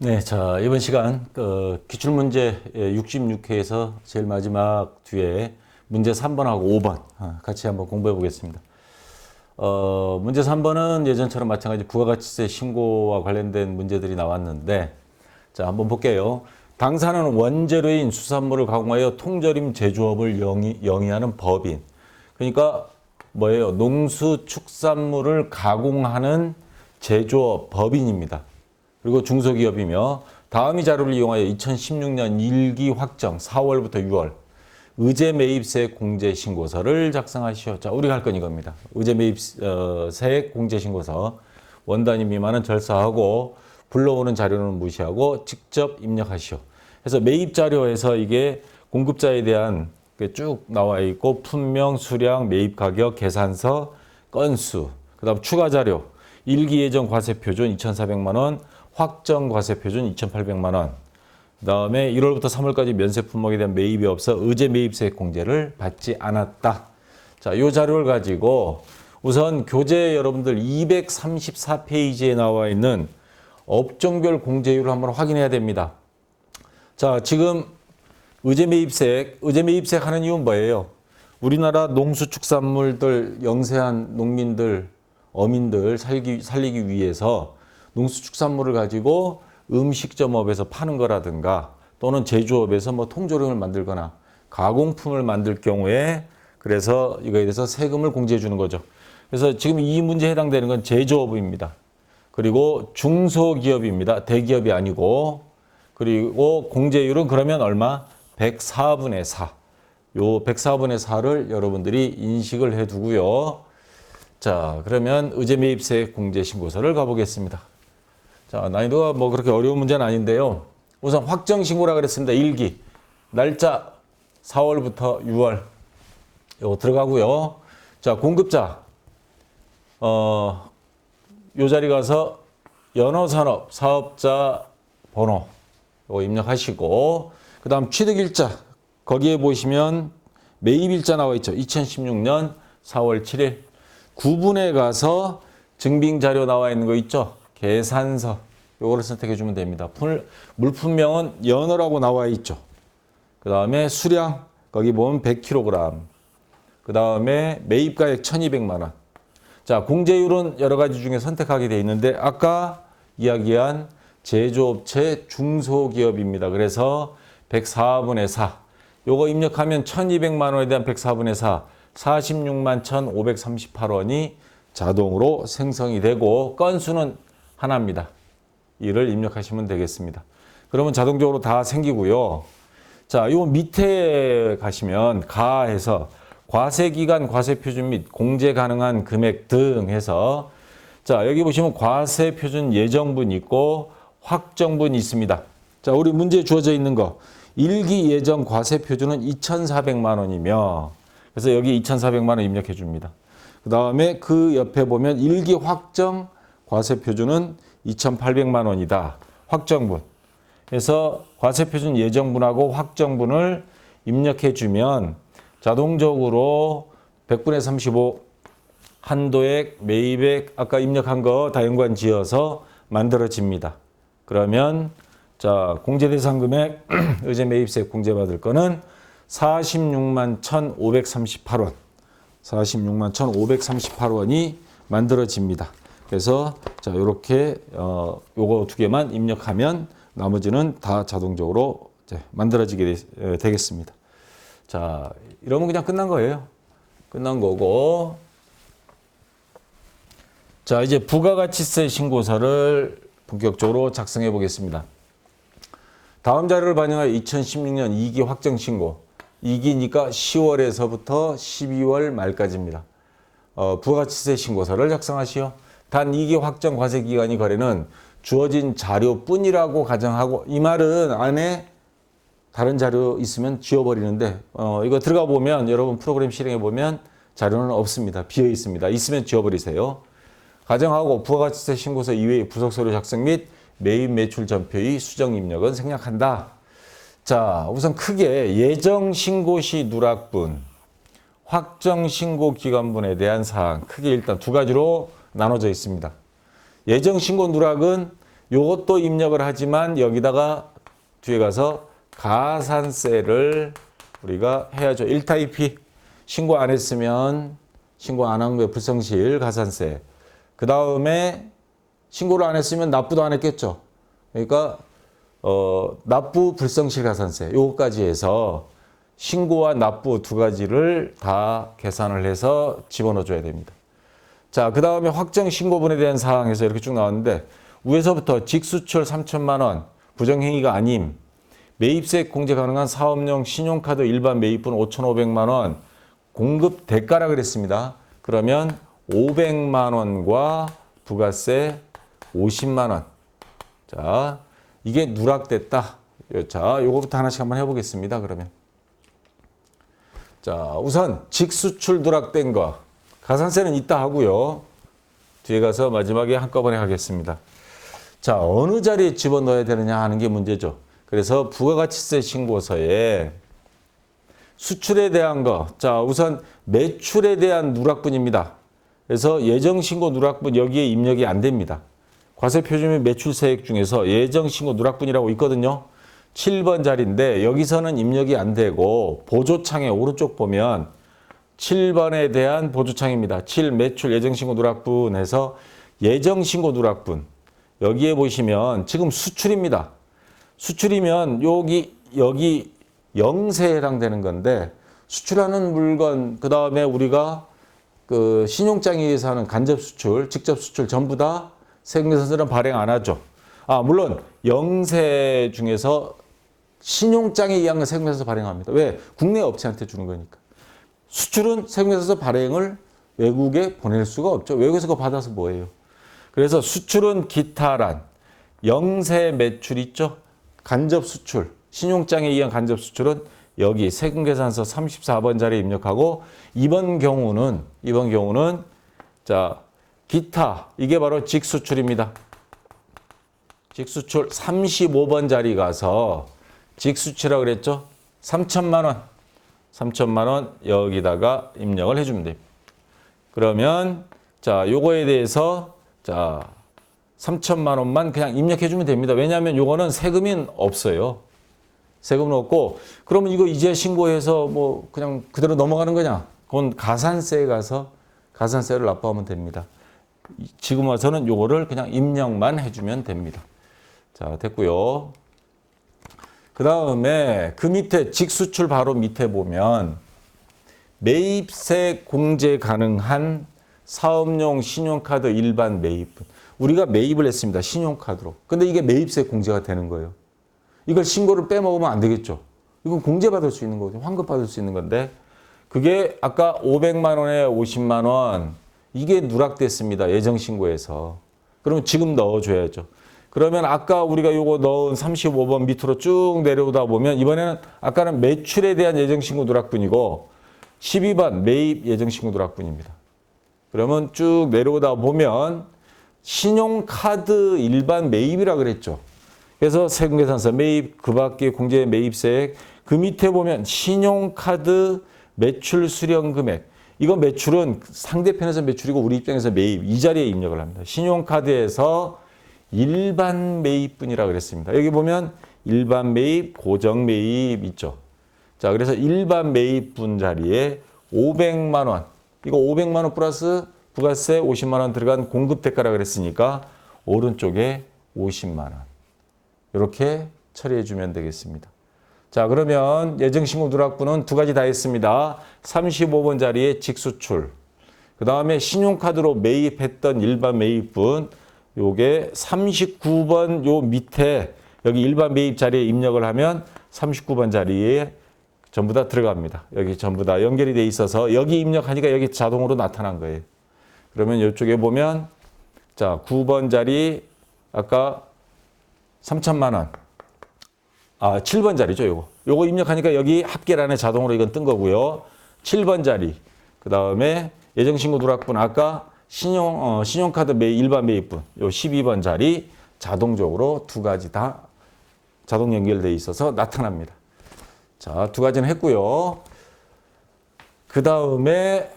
네, 자, 이번 시간 기출문제 66회에서 제일 마지막 뒤에 문제 3번하고 5번 같이 한번 공부해 보겠습니다. 문제 3번은 예전처럼 마찬가지 부가가치세 신고와 관련된 문제들이 나왔는데, 자, 한번 볼게요. 당사는 원재료인 수산물을 가공하여 통조림 제조업을 영위하는 법인. 그러니까 뭐예요? 농수축산물을 가공하는 제조업 법인입니다. 그리고 중소기업이며 다음의 자료를 이용하여 2016년 1기 확정 4월부터 6월 의제 매입세 공제 신고서를 작성하시오. 자, 우리가 할 건 이겁니다. 의제 매입세 공제 신고서 원단위 미만은 절사하고 불러오는 자료는 무시하고 직접 입력하시오. 그래서 매입 자료에서 이게 공급자에 대한 쭉 나와 있고 품명, 수량, 매입 가격, 계산서, 건수, 그다음 추가 자료, 일기 예정 과세 표준 2,400만 원, 확정 과세 표준 2,800만 원. 그다음에 1월부터 3월까지 면세 품목에 대한 매입이 없어 의제 매입세 공제를 받지 않았다. 자, 이 자료를 가지고 우선 교재 여러분들 234페이지에 나와 있는 업종별 공제율을 한번 확인해야 됩니다. 자, 지금 의제 매입세 하는 이유는 뭐예요? 우리나라 농수축산물들 영세한 농민들, 어민들 살리기 위해서 농수축산물을 가지고 음식점업에서 파는 거라든가 또는 제조업에서 뭐 통조림을 만들거나 가공품을 만들 경우에 그래서 이거에 대해서 세금을 공제해 주는 거죠. 그래서 지금 이 문제에 해당되는 건 제조업입니다. 그리고 중소기업입니다. 대기업이 아니고. 그리고 공제율은 그러면 얼마? 104분의 4. 요 104분의 4를 여러분들이 인식을 해 두고요. 자, 그러면 의제 매입세 공제 신고서를 가보겠습니다. 자, 난이도가 뭐 그렇게 어려운 문제는 아닌데요. 우선 확정 신고라 그랬습니다. 1기. 날짜 4월부터 6월. 요거 들어가고요. 자, 공급자. 요 자리 가서 연어산업 사업자 번호. 요거 입력하시고. 그 다음 취득일자. 거기에 보시면 매입일자 나와 있죠. 2016년 4월 7일. 구분에 가서 증빙자료 나와 있는 거 있죠. 계산서 요거를 선택해 주면 됩니다. 물품명은 연어라고 나와 있죠. 그 다음에 수량 거기 보면 100kg. 그 다음에 매입가액 1,200만 원. 자, 공제율은 여러 가지 중에 선택하게 돼 있는데 아까 이야기한 제조업체 중소기업입니다. 그래서 104분의 4. 요거 입력하면 1,200만 원에 대한 104분의 4. 46만 1,538원이 자동으로 생성이 되고 건수는 하나입니다. 이를 입력하시면 되겠습니다. 그러면 자동적으로 다 생기고요. 자, 요 밑에 가시면 가해서 과세기간, 과세표준 및 공제 가능한 금액 등 해서 자, 여기 보시면 과세표준 예정분 있고 확정분 있습니다. 자, 우리 문제에 주어져 있는 거 1기 예정 과세표준은 2,400만 원이며 그래서 여기 2,400만 원 입력해 줍니다. 그 다음에 그 옆에 보면 1기 확정 과세표준은 2,800만 원이다. 확정분. 그래서 과세표준 예정분하고 확정분을 입력해 주면 자동적으로 100분의 35 한도액, 매입액 아까 입력한 거 다 연관 지어서 만들어집니다. 그러면 자, 공제 대상 금액 의제 매입세 공제받을 거는 46만 1,538원. 46만 1,538원이 만들어집니다. 그래서 자, 요렇게 요거 두 개만 입력하면 나머지는 다 자동적으로 이제 만들어지게 되겠습니다. 자, 이러면 그냥 끝난 거예요. 끝난 거고. 자, 이제 부가가치세 신고서를 본격적으로 작성해 보겠습니다. 다음 자료를 반영하여 2016년 2기 확정 신고. 2기니까 10월에서부터 12월 말까지입니다. 부가가치세 신고서를 작성하시오. 단 2기 확정 과세 기간이 거래는 주어진 자료뿐이라고 가정하고 이 말은 안에 다른 자료 있으면 지워버리는데 이거 들어가 보면 여러분 프로그램 실행해 보면 자료는 없습니다. 비어 있습니다. 있으면 지워버리세요. 가정하고 부가가치세 신고서 이외의 부속서류 작성 및 매입 매출 전표의 수정 입력은 생략한다. 자, 우선 크게 예정 신고 시 누락분, 확정 신고 기간분에 대한 사항 크게 일단 두 가지로 나눠져 있습니다. 예정 신고 누락은 요것도 입력을 하지만 여기다가 뒤에 가서 가산세를 우리가 해야죠. 1타입이 신고 안 했으면 신고 안 한 거에 불성실 가산세. 그 다음에 신고를 안 했으면 납부도 안 했겠죠. 그러니까 납부 불성실 가산세 요거까지 해서 신고와 납부 두 가지를 다 계산을 해서 집어넣어 줘야 됩니다. 자, 그 다음에 확정 신고분에 대한 사항에서 이렇게 쭉 나왔는데 위에서부터 직수출 3천만 원, 부정행위가 아님, 매입세액 공제 가능한 사업용 신용카드 일반 매입분 5,500만 원, 공급 대가라 그랬습니다. 그러면 500만 원과 부가세 50만 원. 자, 이게 누락됐다. 자, 요거부터 하나씩 한번 해보겠습니다. 그러면. 자, 우선 직수출 누락된 거. 가산세는 이따 하고요. 뒤에 가서 마지막에 한꺼번에 하겠습니다. 자, 어느 자리에 집어넣어야 되느냐 하는 게 문제죠. 그래서 부가가치세 신고서에 수출에 대한 거. 자, 우선 매출에 대한 누락분입니다. 그래서 예정신고 누락분 여기에 입력이 안 됩니다. 과세표준및 매출세액 중에서 예정신고 누락분이라고 있거든요. 7번 자리인데 여기서는 입력이 안 되고 보조창에 오른쪽 보면 7번에 대한 보조창입니다. 7 매출 예정신고 누락분 해서 예정신고 누락분. 여기에 보시면 지금 수출입니다. 수출이면 여기 영세에 해당되는 건데 수출하는 물건 그 다음에 우리가 그 신용장에 의해서 하는 간접 수출, 직접 수출 전부 다 세금계산서는 발행 안 하죠. 아, 물론 영세 중에서 신용장에 의한 건 세금계산서 발행합니다. 왜? 국내 업체한테 주는 거니까. 수출은 세금계산서 발행을 외국에 보낼 수가 없죠. 외국에서 그거 받아서 뭐예요? 그래서 수출은 기타란 영세 매출 있죠? 간접 수출, 신용장에 의한 간접 수출은 여기 세금계산서 34번 자리에 입력하고 이번 경우는 자, 기타 이게 바로 직수출입니다. 직수출 35번 자리 가서 직수출이라고 그랬죠? 3천만 원. 3천만 원 여기다가 입력을 해주면 됩니다. 그러면 자, 요거에 대해서 자, 3천만 원만 그냥 입력해주면 됩니다. 왜냐하면 요거는 세금이 없어요. 세금은 없고 그러면 이거 이제 신고해서 뭐 그냥 그대로 넘어가는 거냐? 그건 가산세에 가서 가산세를 납부하면 됩니다. 지금 와서는 요거를 그냥 입력만 해주면 됩니다. 자, 됐고요. 그 다음에 그 밑에 직수출 바로 밑에 보면 매입세 공제 가능한 사업용 신용카드 일반 매입분. 우리가 매입을 했습니다. 신용카드로. 근데 이게 매입세 공제가 되는 거예요. 이걸 신고를 빼먹으면 안 되겠죠. 이건 공제받을 수 있는 거죠. 환급받을 수 있는 건데 그게 아까 500만 원에 50만 원 이게 누락됐습니다. 예정신고에서. 그러면 지금 넣어줘야죠. 그러면 아까 우리가 요거 넣은 35번 밑으로 쭉 내려오다 보면 이번에는 아까는 매출에 대한 예정신고 누락분이고 12번 매입 예정신고 누락분입니다. 그러면 쭉 내려오다 보면 신용카드 일반 매입이라 그랬죠. 그래서 세금계산서 매입, 그 밖에 공제 매입세액, 그 밑에 보면 신용카드 매출 수령 금액. 이거 매출은 상대편에서 매출이고 우리 입장에서 매입. 이 자리에 입력을 합니다. 신용카드에서 일반 매입분이라고 그랬습니다. 여기 보면 일반 매입, 고정 매입 있죠. 자, 그래서 일반 매입분 자리에 500만 원. 이거 500만 원 플러스 부가세 50만 원 들어간 공급 대가라 그랬으니까 오른쪽에 50만 원. 이렇게 처리해 주면 되겠습니다. 자, 그러면 예정신고 누락분은 두 가지 다 했습니다. 35번 자리에 직수출. 그 다음에 신용카드로 매입했던 일반 매입분. 요게 39번 요 밑에 여기 일반 매입 자리에 입력을 하면 39번 자리에 전부 다 들어갑니다. 여기 전부 다 연결이 돼 있어서 여기 입력하니까 여기 자동으로 나타난 거예요. 그러면 이쪽에 보면 자, 9번 자리 아까 3천만 원. 아, 7번 자리죠, 요거. 요거 입력하니까 여기 합계란에 자동으로 이건 뜬 거고요. 7번 자리. 그다음에 예정신고 누락분 아까 신용카드 일반 매입분 요 12번 자리 자동적으로 두 가지 다 자동 연결돼 있어서 나타납니다. 자, 두 가지는 했고요. 그 다음에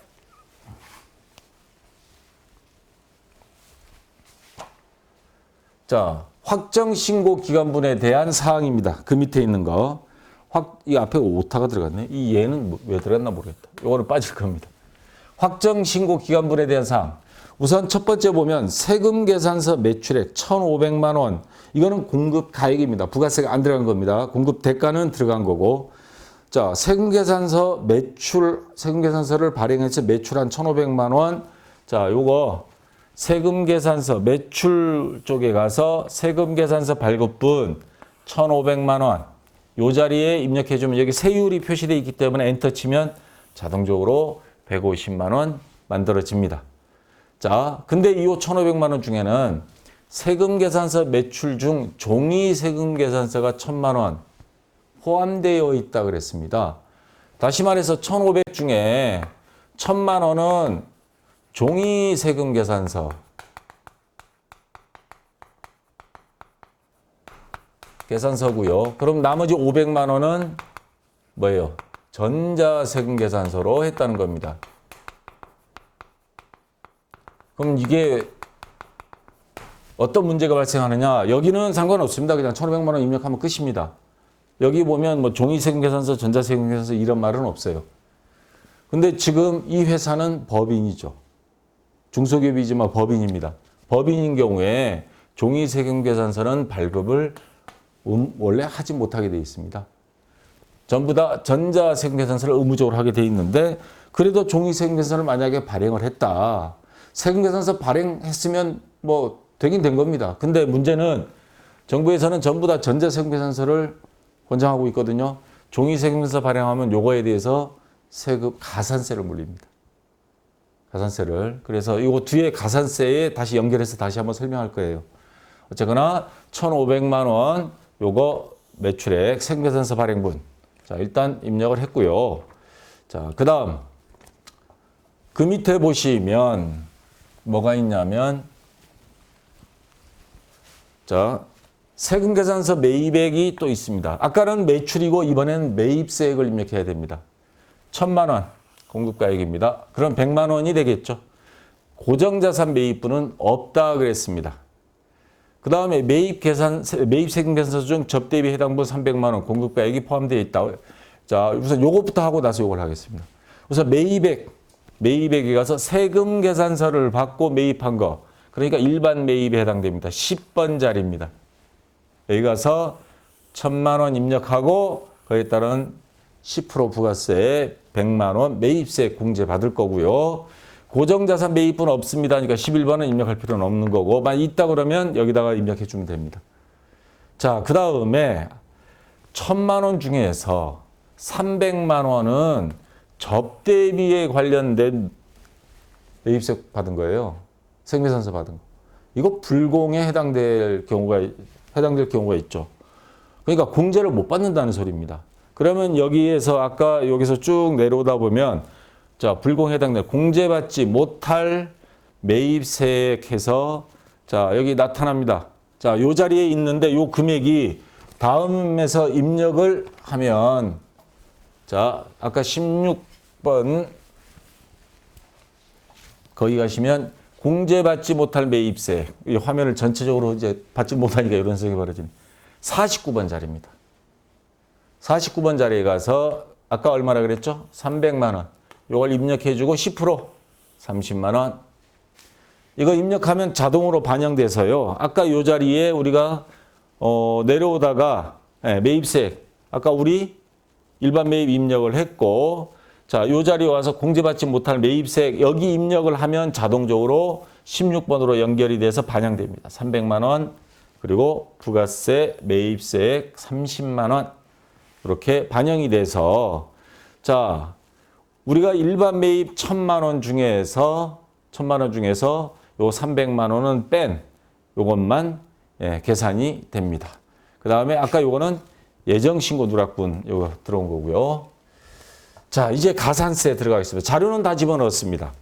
자, 확정 신고 기간분에 대한 사항입니다. 그 밑에 있는 거. 이 앞에 오타가 들어갔네. 이 얘는 왜 들어갔나 모르겠다. 요거는 빠질 겁니다. 확정 신고 기간분에 대한 사항. 우선 첫 번째 보면 세금 계산서 매출액 1,500만 원. 이거는 공급 가액입니다. 부가세가 안 들어간 겁니다. 공급 대가는 들어간 거고. 자, 세금 계산서를 발행해서 매출한 1,500만 원. 자, 요거 세금 계산서 매출 쪽에 가서 세금 계산서 발급분 1,500만 원. 요 자리에 입력해 주면 여기 세율이 표시되어 있기 때문에 엔터 치면 자동적으로 150만 원 만들어집니다. 자, 근데 이 1,500만 원 중에는 세금 계산서 매출 중 종이 세금 계산서가 1,000만 원 포함되어 있다 그랬습니다. 다시 말해서 1,500 중에 1,000만 원은 종이 세금 계산서 계산서고요. 그럼 나머지 500만 원은 뭐예요? 전자 세금 계산서로 했다는 겁니다. 그럼 이게 어떤 문제가 발생하느냐? 여기는 상관없습니다. 그냥 1,500만 원 입력하면 끝입니다. 여기 보면 뭐 종이 세금 계산서, 전자 세금 계산서 이런 말은 없어요. 근데 지금 이 회사는 법인이죠. 중소기업이지만 법인입니다. 법인인 경우에 종이 세금 계산서는 발급을 원래 하지 못하게 되어 있습니다. 전부 다 전자 세금 계산서를 의무적으로 하게 되어 있는데 그래도 종이 세금 계산서를 만약에 발행을 했다. 세금 계산서 발행했으면 뭐 되긴 된 겁니다. 근데 문제는 정부에서는 전부 다 전자 세금 계산서를 권장하고 있거든요. 종이 세금 계산서 발행하면 요거에 대해서 세금 가산세를 물립니다. 가산세를. 그래서 이거 뒤에 가산세에 다시 연결해서 다시 한번 설명할 거예요. 어쨌거나 1,500만 원 요거 매출액 세금계산서 발행분. 자, 일단 입력을 했고요. 자, 그다음 그 밑에 보시면 뭐가 있냐면 자, 세금계산서 매입액이 또 있습니다. 아까는 매출이고 이번에는 매입세액을 입력해야 됩니다. 1,000만 원 공급가액입니다. 그럼 100만 원이 되겠죠. 고정자산 매입분은 없다 그랬습니다. 그 다음에 매입세금 계산서 중 접대비 해당분 300만 원 공급가액이 포함되어 있다. 자, 우선 요것부터 하고 나서 요걸 하겠습니다. 우선 매입액에 가서 세금 계산서를 받고 매입한 거. 그러니까 일반 매입에 해당됩니다. 10번 자리입니다. 여기 가서 1,000만 원 입력하고 거기에 따른 10% 부가세 100만 원 매입세 공제 받을 거고요. 고정자산 매입분 없습니다. 그러니까 11번은 입력할 필요는 없는 거고 만약 있다 그러면 여기다가 입력해 주면 됩니다. 자, 그 다음에 1,000만 원 중에서 300만 원은 접대비에 관련된 매입세 받은 거예요. 세금계산서 받은 거. 이거 불공에 해당될 경우가 있죠. 그러니까 공제를 못 받는다는 소리입니다. 그러면 여기에서 아까 여기서 쭉 내려오다 보면 자, 불공에 해당될 공제받지 못할 매입세액해서 자, 여기 나타납니다. 자, 요 자리에 있는데 요 금액이 다음에서 입력을 하면 자, 아까 16번 거기 가시면 공제받지 못할 매입세 이 화면을 전체적으로 이제 받지 못하니까 이런 색이 벌어지네. 49번 자리입니다. 49번 자리에 가서 아까 얼마나 그랬죠? 300만 원. 이걸 입력해주고 10% 30만 원. 이거 입력하면 자동으로 반영돼서요. 아까 이 자리에 우리가 내려오다가 매입세 아까 우리 일반 매입 입력을 했고 자, 이 자리에 와서 공제받지 못할 매입세 여기 입력을 하면 자동적으로 16번으로 연결이 돼서 반영됩니다. 300만 원 그리고 부가세 매입세액 30만 원 이렇게 반영이 돼서 자, 우리가 일반 매입 1,000만 원 중에서 요 300만 원은 뺀 요것만 계산이 됩니다. 그 다음에 아까 요거는 예정신고 누락분 요거 들어온 거고요. 자, 이제 가산세 들어가겠습니다. 자료는 다 집어넣었습니다.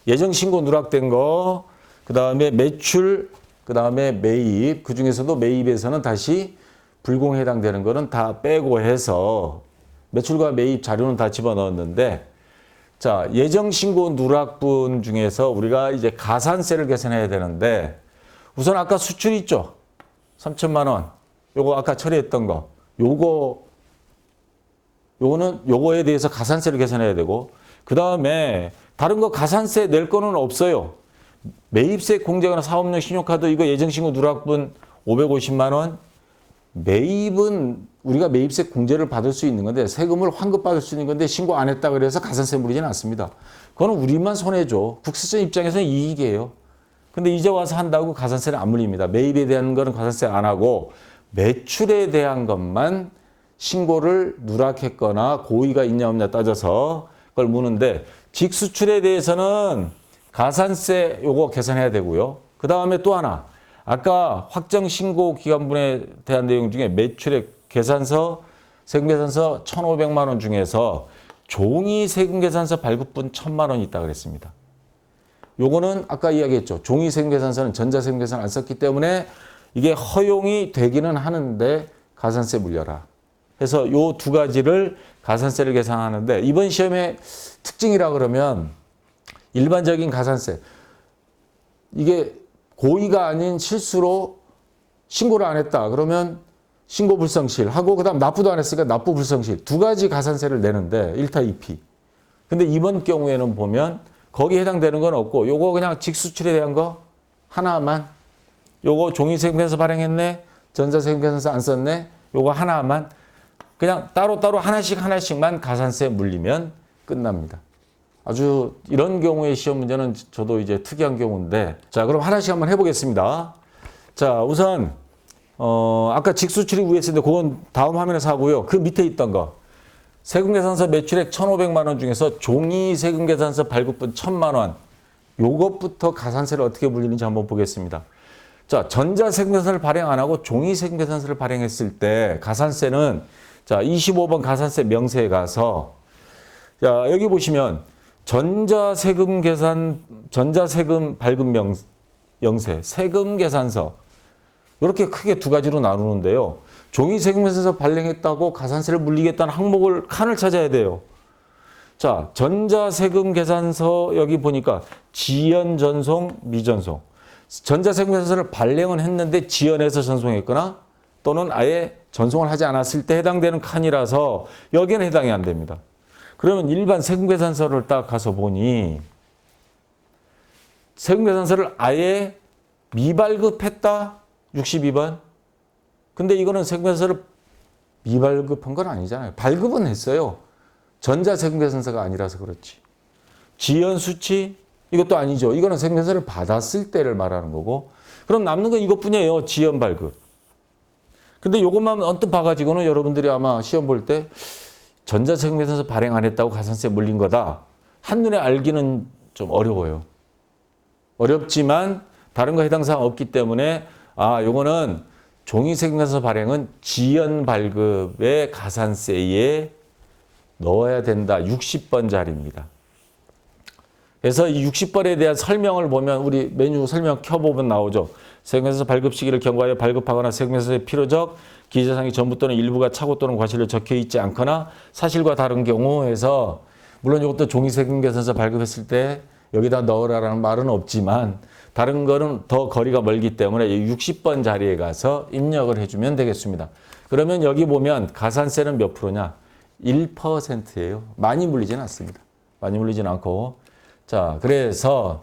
예정신고 누락된 거, 그 다음에 매출, 그 다음에 매입, 그 중에서도 매입에서는 다시 불공에 해당되는 거는 다 빼고 해서 매출과 매입 자료는 다 집어넣었는데 자, 예정신고 누락분 중에서 우리가 이제 가산세를 계산해야 되는데 우선 아까 수출 있죠? 3천만 원. 요거 아까 처리했던 거. 요거에 대해서 가산세를 계산해야 되고, 그 다음에 다른 거 가산세 낼 거는 없어요. 매입세 공제거나 사업용 신용카드 이거 예정신고 누락분 550만 원. 매입은 우리가 매입세 공제를 받을 수 있는 건데 세금을 환급받을 수 있는 건데 신고 안 했다 그래서 가산세 물리지는 않습니다. 그거는 우리만 손해죠. 국세청 입장에서는 이익이에요. 근데 이제 와서 한다고 가산세는 안 물립니다. 매입에 대한 거는 가산세 안 하고 매출에 대한 것만 신고를 누락했거나 고의가 있냐 없냐 따져서 그걸 무는데 직수출에 대해서는 가산세 요거 계산해야 되고요. 그 다음에 또 하나 아까 확정신고 기간분에 대한 내용 중에 매출액 계산서, 세금계산서 1,500만 원 중에서 종이 세금계산서 발급분 1,000만 원이 있다고 그랬습니다. 요거는 아까 이야기했죠. 종이 세금계산서는 전자세금계산 안 썼기 때문에 이게 허용이 되기는 하는데 가산세 물려라. 그래서 요 두 가지를 가산세를 계산하는데 이번 시험의 특징이라 그러면 일반적인 가산세 이게 고의가 아닌 실수로 신고를 안 했다. 그러면 신고 불성실 하고 그다음 납부도 안 했으니까 납부 불성실 두 가지 가산세를 내는데 1타 2피. 근데 이번 경우에는 보면 거기에 해당되는 건 없고 요거 그냥 직수출에 대한 거 하나만 요거 종이세금계산서 발행했네. 전자세금계산서 안 썼네. 요거 하나만 그냥 따로따로 하나씩만 가산세 물리면 끝납니다. 아주 이런 경우의 시험 문제는 저도 이제 특이한 경우인데 자 그럼 하나씩 한번 해보겠습니다. 자 우선 아까 직수출이 위에 있었는데 그건 다음 화면에서 하고요. 그 밑에 있던 거 세금계산서 매출액 1,500만 원 중에서 종이세금계산서 발급분 1,000만 원 요것부터 가산세를 어떻게 물리는지 한번 보겠습니다. 자 전자세금계산서를 발행 안 하고 종이세금계산서를 발행했을 때 가산세는 자 25번 가산세 명세에 가서 자 여기 보시면 전자세금 발급 명세, 세금 계산서 이렇게 크게 두 가지로 나누는데요. 종이세금계산서 발행했다고 가산세를 물리겠다는 항목을 칸을 찾아야 돼요. 자, 전자세금 계산서 여기 보니까 지연 전송, 미전송. 전자세금 계산서를 발행은 했는데 지연해서 전송했거나 또는 아예 전송을 하지 않았을 때 해당되는 칸이라서 여기는 해당이 안 됩니다. 그러면 일반 세금계산서를 딱 가서 보니 세금계산서를 아예 미발급했다? 62번. 근데 이거는 세금계산서를 미발급한 건 아니잖아요. 발급은 했어요. 전자세금계산서가 아니라서 그렇지. 지연수치? 이것도 아니죠. 이거는 세금계산서를 받았을 때를 말하는 거고. 그럼 남는 건 이것뿐이에요. 지연발급. 근데 이것만 언뜻 봐가지고는 여러분들이 아마 시험 볼 때 전자세금계산서 발행 안 했다고 가산세 물린 거다. 한눈에 알기는 좀 어려워요. 어렵지만 다른 거 해당 사항 없기 때문에 요거는 종이세금계산서 발행은 지연 발급의 가산세에 넣어야 된다. 60번짜리입니다. 그래서 이 60번에 대한 설명을 보면 우리 메뉴 설명 켜보면 나오죠. 세금계산서 발급 시기를 경과하여 발급하거나 세금계산서의 필요적 기재사항이 전부 또는 일부가 착오 또는 과실로 적혀 있지 않거나 사실과 다른 경우에서 물론 이것도 종이세금계산서 발급했을 때 여기다 넣으라라는 말은 없지만 다른 거는 더 거리가 멀기 때문에 60번 자리에 가서 입력을 해주면 되겠습니다. 그러면 여기 보면 가산세는 몇 프로냐? 1%예요. 많이 물리지는 않습니다. 많이 물리지는 않고 자 그래서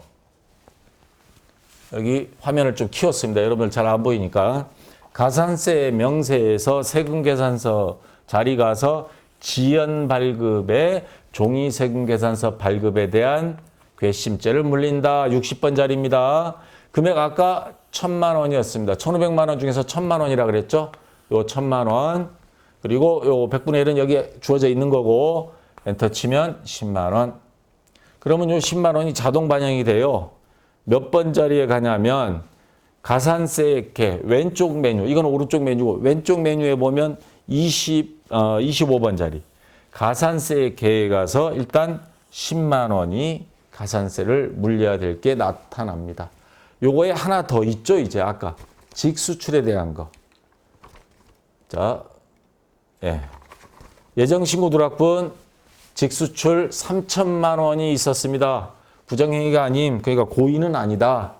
여기 화면을 좀 키웠습니다. 여러분들 잘 안 보이니까 가산세 명세에서 세금계산서 자리 가서 지연 발급에 종이세금계산서 발급에 대한 괘씸죄를 물린다. 60번 자리입니다. 금액 아까 1,000만 원이었습니다. 1,500만 원 중에서 1,000만 원이라 그랬죠. 요 1,000만 원 그리고 요 100분의 1은 여기 주어져 있는 거고 엔터 치면 10만 원. 그러면 요 10만 원이 자동 반영이 돼요. 몇 번 자리에 가냐면 가산세 개 왼쪽 메뉴 이건 오른쪽 메뉴고 왼쪽 메뉴에 보면 25번 자리 가산세 개에 가서 일단 10만 원이 가산세를 물려야 될 게 나타납니다. 요거에 하나 더 있죠. 이제 아까 직수출에 대한 거. 자, 예정신고 누락분 직수출 3천만 원이 있었습니다. 부정행위가 아님 그러니까 고의는 아니다.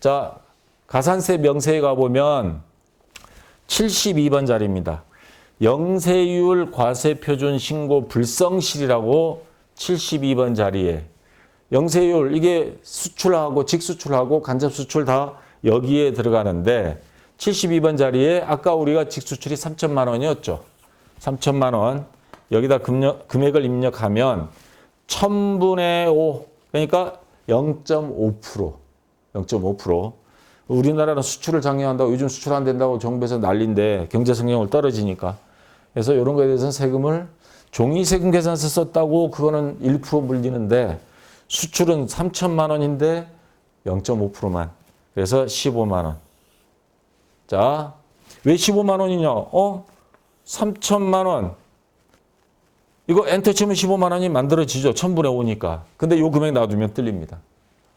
자, 가산세 명세에 가보면 72번 자리입니다. 영세율 과세표준 신고 불성실이라고 72번 자리에 영세율 이게 수출하고 직수출하고 간접수출 다 여기에 들어가는데 72번 자리에 아까 우리가 직수출이 3천만 원이었죠. 3천만 원 여기다 금액을 입력하면 1000분의 5 그러니까 0.5% 0.5% 우리나라는 수출을 장려한다고 요즘 수출 안 된다고 정부에서 난리인데 경제 성장률 떨어지니까 그래서 이런 거에 대해서는 세금을 종이세금 계산서 썼다고 그거는 1% 물리는데 수출은 3천만 원인데 0.5%만 그래서 15만 원. 자, 왜 15만 원이냐? 3천만 원. 이거 엔터 치면 15만 원이 만들어지죠. 1000분의 5니까. 근데 요 금액 놔두면 틀립니다.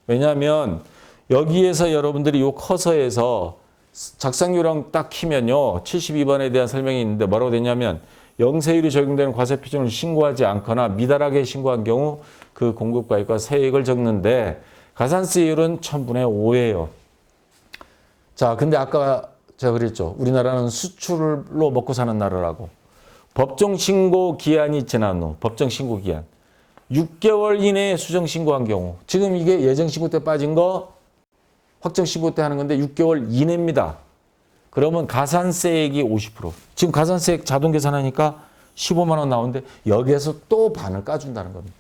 왜냐하면 여기에서 여러분들이 요 커서에서 작성요령 딱 키면요. 72번에 대한 설명이 있는데 뭐라고 되냐면 영세율이 적용되는 과세표준을 신고하지 않거나 미달하게 신고한 경우 그 공급가액과 세액을 적는데 가산세율은 1000분의 5예요. 자, 근데 아까 제가 그랬죠. 우리나라는 수출로 먹고 사는 나라라고. 법정 신고 기한이 지난 후, 법정 신고 기한. 6개월 이내에 수정 신고한 경우. 지금 이게 예정 신고 때 빠진 거 확정 신고 때 하는 건데 6개월 이내입니다. 그러면 가산세액이 50%. 지금 가산세액 자동 계산하니까 15만 원 나오는데 여기에서 또 반을 까준다는 겁니다.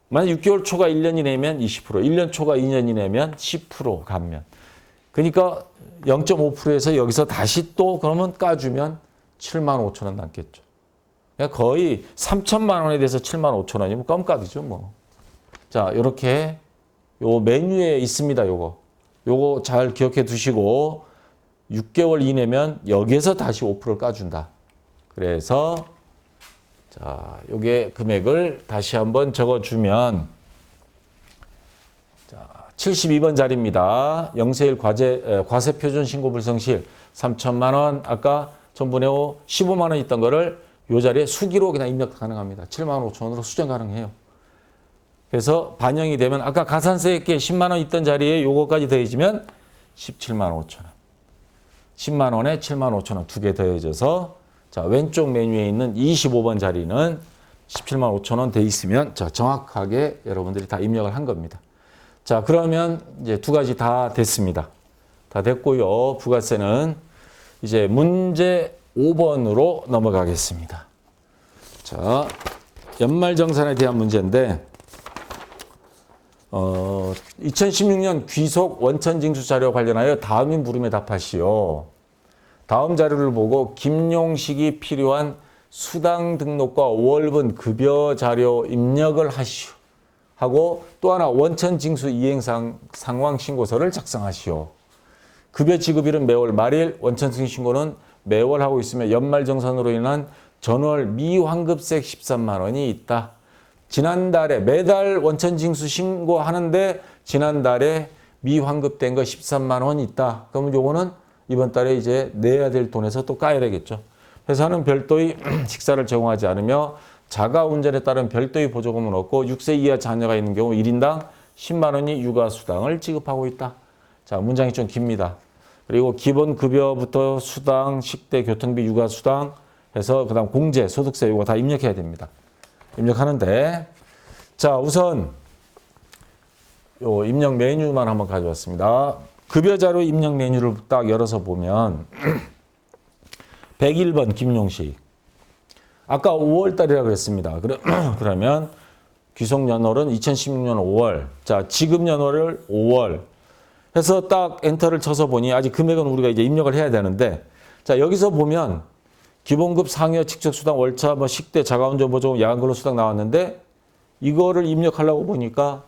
만약 6개월 초가 1년 이내면 20%, 1년 초가 2년 이내면 10% 감면. 그러니까 0.5%에서 여기서 다시 또 그러면 까주면 7만 5천 원 남겠죠. 그러니까 거의 3천만 원에 대해서 7만 5천 원이면 껌값이죠, 뭐. 자, 이렇게 요 메뉴에 있습니다, 요거 잘 기억해 두시고 6개월 이내면 여기에서 다시 5%를 까준다. 그래서 자, 요게 금액을 다시 한번 적어주면 자, 72번 자리입니다. 영세율 과세표준 신고 불성실 3천만 원 아까 1000분의 5 15만 원 있던 거를 요 자리에 수기로 그냥 입력 가능합니다. 7만 5천 원으로 수정 가능해요. 그래서 반영이 되면 아까 가산세액계 10만 원 있던 자리에 요거까지 더해지면 17만 5천 원. 10만 원에 7만 5천 원 두 개 더해져서 자, 왼쪽 메뉴에 있는 25번 자리는 17만 5천 원 돼 있으면 자, 정확하게 여러분들이 다 입력을 한 겁니다. 자, 그러면 이제 두 가지 다 됐습니다. 다 됐고요. 부가세는 이제 문제 5번으로 넘어가겠습니다. 자, 연말정산에 대한 문제인데 2016년 귀속 원천징수 자료 관련하여 다음인 물음에 답하시오. 다음 자료를 보고 김용식이 필요한 수당 등록과 월분 급여 자료 입력을 하시오. 하고 또 하나 원천징수 이행 상황 신고서를 작성하시오. 급여 지급일은 매월 말일, 원천징수 신고는 매월 하고 있으며 연말정산으로 인한 전월 미환급세액 13만 원이 있다. 지난달에 매달 원천징수 신고하는데 지난달에 미환급된 거 13만 원 있다. 그러면 요거는 이번 달에 이제 내야 될 돈에서 또 까야 되겠죠. 회사는 별도의 식사를 제공하지 않으며 자가 운전에 따른 별도의 보조금은 없고 6세 이하 자녀가 있는 경우 1인당 10만 원이 육아수당을 지급하고 있다. 자, 문장이 좀 깁니다. 그리고 기본급여부터 수당, 식대, 교통비, 육아수당 해서 그 다음 공제, 소득세 이거 다 입력해야 됩니다. 입력하는데 자, 우선 요 입력 메뉴만 한번 가져왔습니다. 급여자료 입력 메뉴를 딱 열어서 보면 101번 김용식. 아까 5월 달이라고 그랬습니다. 그러면 귀속 연월은 2016년 5월. 자, 지급 연월을 5월. 해서 딱 엔터를 쳐서 보니 아직 금액은 우리가 이제 입력을 해야 되는데 자, 여기서 보면 기본급 상여 직접수당 월차 뭐 식대 자가운전 보조금 야간근로수당 나왔는데 이거를 입력하려고 보니까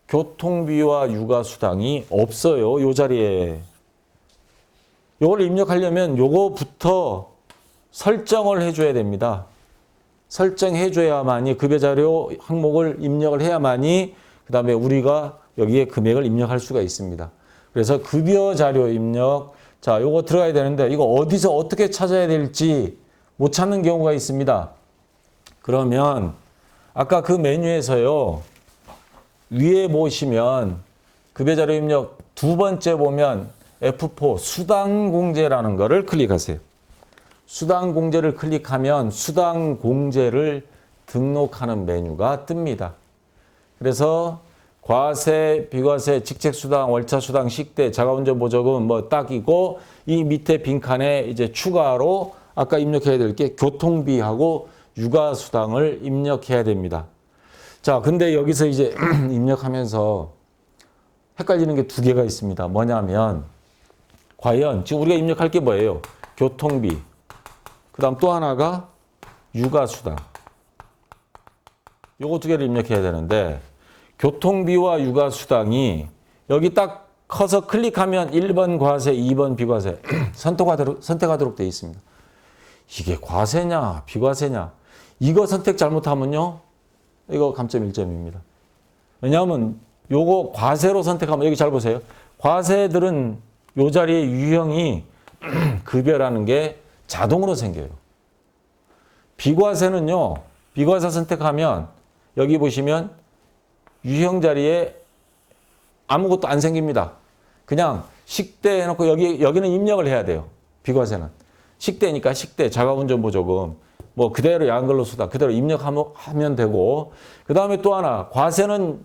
교통비와 육아수당이 없어요. 요 자리에. 요걸 입력하려면 요거부터 설정을 해줘야 됩니다. 설정해줘야만이 급여자료 항목을 입력을 해야만이 그 다음에 우리가 여기에 금액을 입력할 수가 있습니다. 그래서 급여자료 입력 자, 요거 들어가야 되는데 이거 어디서 어떻게 찾아야 될지 못 찾는 경우가 있습니다. 그러면 아까 그 메뉴에서요. 위에 보시면 급여자료 입력 두 번째 보면 F4 수당 공제라는 거를 클릭하세요. 수당 공제를 클릭하면 수당 공제를 등록하는 메뉴가 뜹니다. 그래서 과세, 비과세, 직책수당, 월차수당, 식대, 자가운전 보조금 뭐 딱이고 이 밑에 빈칸에 이제 추가로 아까 입력해야 될 게 교통비하고 육아수당을 입력해야 됩니다. 자, 근데 여기서 이제 입력하면서 헷갈리는 게 두 개가 있습니다. 뭐냐면 과연 지금 우리가 입력할 게 뭐예요? 교통비. 그다음 또 하나가 육아수당. 요거 두 개를 입력해야 되는데 교통비와 육아수당이 여기 딱 커서 클릭하면 1번 과세, 2번 비과세 선택하도록 되어 있습니다. 이게 과세냐 비과세냐 이거 선택 잘못하면요 이거 감점 1점입니다. 왜냐하면 요거 과세로 선택하면 여기 잘 보세요. 과세들은 요 자리에 유형이 급여라는 게 자동으로 생겨요. 비과세는요. 비과세 선택하면 여기 보시면 유형 자리에 아무것도 안 생깁니다. 그냥 식대 해놓고 여기는 입력을 해야 돼요. 비과세는. 식대니까 식대, 자가운전 보조금, 뭐 그대로 양근로수당 그대로 입력하면 되고 그 다음에 또 하나 과세는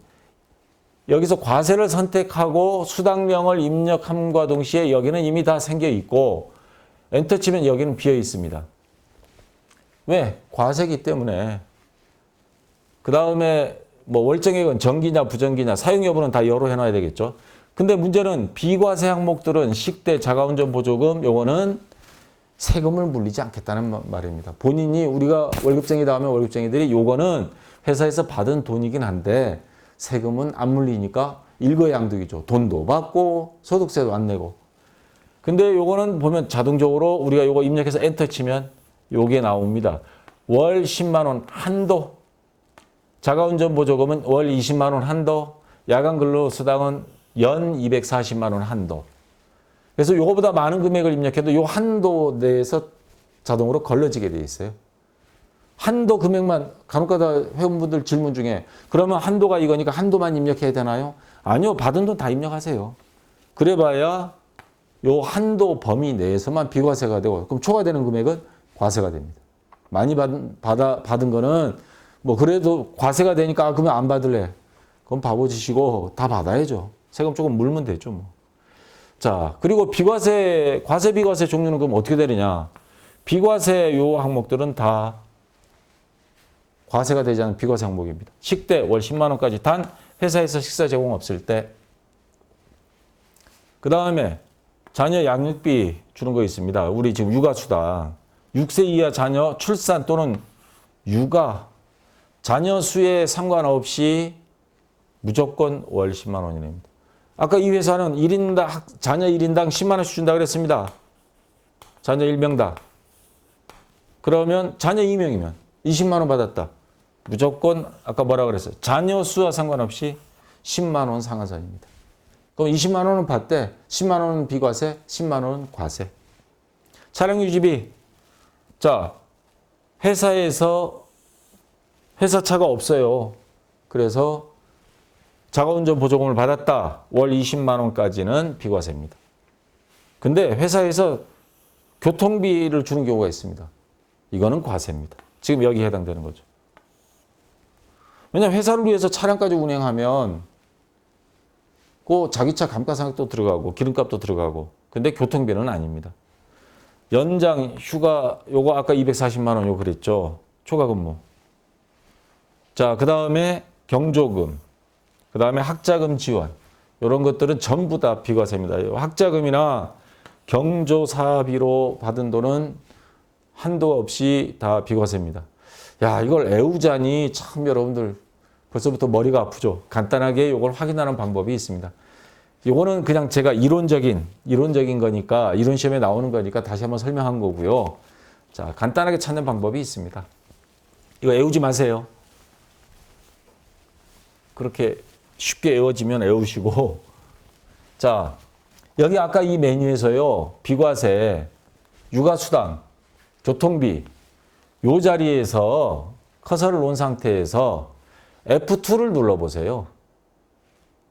여기서 과세를 선택하고 수당명을 입력함과 동시에 여기는 이미 다 생겨 있고 엔터 치면 여기는 비어 있습니다. 왜? 과세기 때문에. 그 다음에 뭐 월정액은 정기냐 부정기냐 사용 여부는 다 여로 해놔야 되겠죠. 근데 문제는 비과세 항목들은 식대, 자가운전 보조금 요거는 세금을 물리지 않겠다는 말입니다. 본인이 우리가 월급쟁이다 하면 월급쟁이들이 요거는 회사에서 받은 돈이긴 한데 세금은 안 물리니까 일거양득이죠. 돈도 받고 소득세도 안 내고. 근데 요거는 보면 자동적으로 우리가 요거 입력해서 엔터 치면 요게 나옵니다. 월 10만 원 한도. 자가운전 보조금은 월 20만 원 한도. 야간 근로수당은 연 240만 원 한도. 그래서 요거보다 많은 금액을 입력해도 요 한도 내에서 자동으로 걸러지게 돼 있어요. 한도 금액만 간혹가다 회원분들 질문 중에 그러면 한도가 이거니까 한도만 입력해야 되나요? 아니요. 받은 돈 다 입력하세요. 그래봐야 요 한도 범위 내에서만 비과세가 되고 그럼 초과되는 금액은 과세가 됩니다. 많이 받은 거는 뭐 그래도 과세가 되니까 그러면 안 받을래. 그럼 바보짓이고 다 받아야죠. 세금 조금 물면 되죠. 뭐. 자, 그리고 비과세, 과세 비과세 종류는 그럼 어떻게 되느냐. 비과세 요 항목들은 다 과세가 되지 않은 비과세 항목입니다. 식대 월 10만 원까지 단 회사에서 식사 제공 없을 때. 그 다음에 자녀 양육비 주는 거 있습니다. 우리 지금 육아수당. 6세 이하 자녀 출산 또는 육아. 자녀 수에 상관없이 무조건 월 10만 원입니다. 아까 이 회사는 자녀 1인당 10만 원씩 준다 그랬습니다. 자녀 1명당. 그러면 자녀 2명이면 20만 원 받았다. 무조건 아까 뭐라 그랬어요? 자녀 수와 상관없이 10만 원 상한선입니다. 그럼 20만 원은 받되 10만 원은 비과세, 10만 원은 과세. 차량 유지비. 자, 회사에서 회사차가 없어요. 그래서 자가운전 보조금을 받았다. 월 20만 원까지는 비과세입니다. 근데 회사에서 교통비를 주는 경우가 있습니다. 이거는 과세입니다. 지금 여기에 해당되는 거죠. 왜냐하면 회사를 위해서 차량까지 운행하면 그 자기차 감가상각도 들어가고 기름값도 들어가고 근데 교통비는 아닙니다. 연장, 휴가 요거 아까 240만 원 요거 그랬죠. 초과근무. 자, 그 다음에 경조금. 그 다음에 학자금 지원. 이런 것들은 전부 다 비과세입니다. 학자금이나 경조사비로 받은 돈은 한도 없이 다 비과세입니다. 야, 이걸 애우자니 참 여러분들 벌써부터 머리가 아프죠. 간단하게 이걸 확인하는 방법이 있습니다. 이거는 그냥 제가 이론적인 거니까 이론 시험에 나오는 거니까 다시 한번 설명한 거고요. 자, 간단하게 찾는 방법이 있습니다. 이거 애우지 마세요. 그렇게 쉽게 애워지면 애우시고. 자, 여기 아까 이 메뉴에서요. 비과세, 육아수당, 교통비 요 자리에서 커서를 놓은 상태에서 F2를 눌러보세요.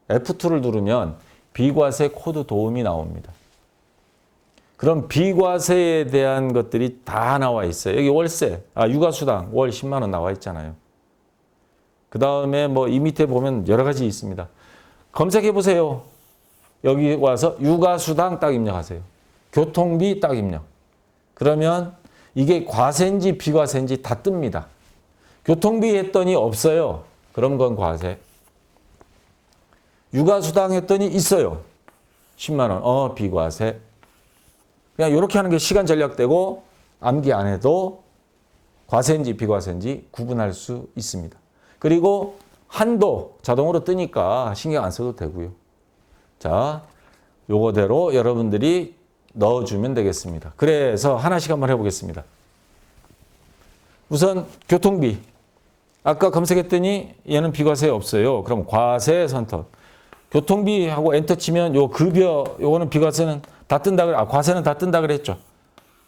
F2를 누르면 비과세 코드 도움이 나옵니다. 그런 비과세에 대한 것들이 다 나와 있어요. 여기 월세, 육아수당 월 10만 원 나와 있잖아요. 그 다음에 뭐 이 밑에 보면 여러 가지 있습니다. 검색해 보세요. 여기 와서 육아수당 딱 입력하세요. 교통비 딱 입력. 그러면 이게 과세인지 비과세인지 다 뜹니다. 교통비 했더니 없어요. 그럼 그건 과세. 육아수당 했더니 있어요. 10만 원. 비과세. 그냥 이렇게 하는 게 시간 절약되고 암기 안 해도 과세인지 비과세인지 구분할 수 있습니다. 그리고 한도 자동으로 뜨니까 신경 안 써도 되고요. 자, 요거대로 여러분들이 넣어주면 되겠습니다. 그래서 하나씩 한번 해보겠습니다. 우선 교통비. 아까 검색했더니 얘는 비과세 없어요. 그럼 과세 선택. 교통비하고 엔터 치면 요 급여, 요거는 비과세는 다 뜬다 그래. 과세는 다 뜬다 그랬죠.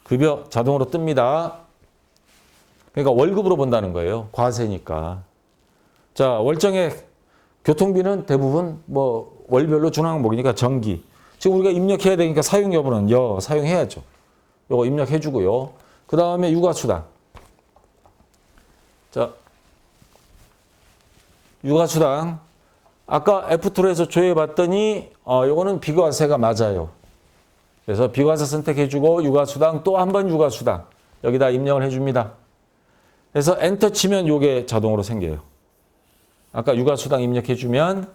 급여 자동으로 뜹니다. 그러니까 월급으로 본다는 거예요. 과세니까. 자, 월정액. 교통비는 대부분 뭐 월별로 준 항목이니까 정기. 지금 우리가 입력해야 되니까 사용 여부는 사용해야죠. 요거 입력해 주고요. 그 다음에 육아수당. 자, 육아수당. 아까 F2로 해서 조회해 봤더니 요거는 비과세가 맞아요. 그래서 비과세 선택해 주고 육아수당 또 한 번 육아수당. 여기다 입력을 해 줍니다. 그래서 엔터 치면 요게 자동으로 생겨요. 아까 육아수당 입력해 주면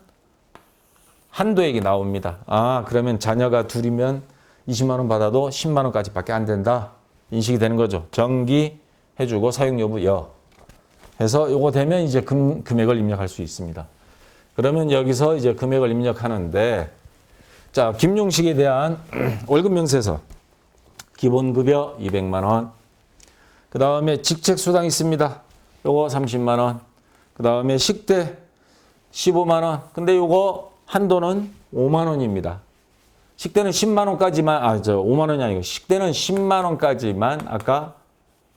한도액이 나옵니다. 그러면 자녀가 둘이면 20만 원 받아도 10만 원까지밖에 안 된다. 인식이 되는 거죠. 정기 해주고 사용 여부 해서 요거 되면 이제 금액을 입력할 수 있습니다. 그러면 여기서 이제 금액을 입력하는데, 자, 김용식에 대한 월급 명세서. 기본급여 200만 원. 그 다음에 직책수당 있습니다. 요거 30만 원. 그 다음에 식대 15만 원. 근데 요거 한도는 5만 원입니다. 식대는 10만 원까지만, 5만 원이 아니고 식대는 10만 원까지만 아까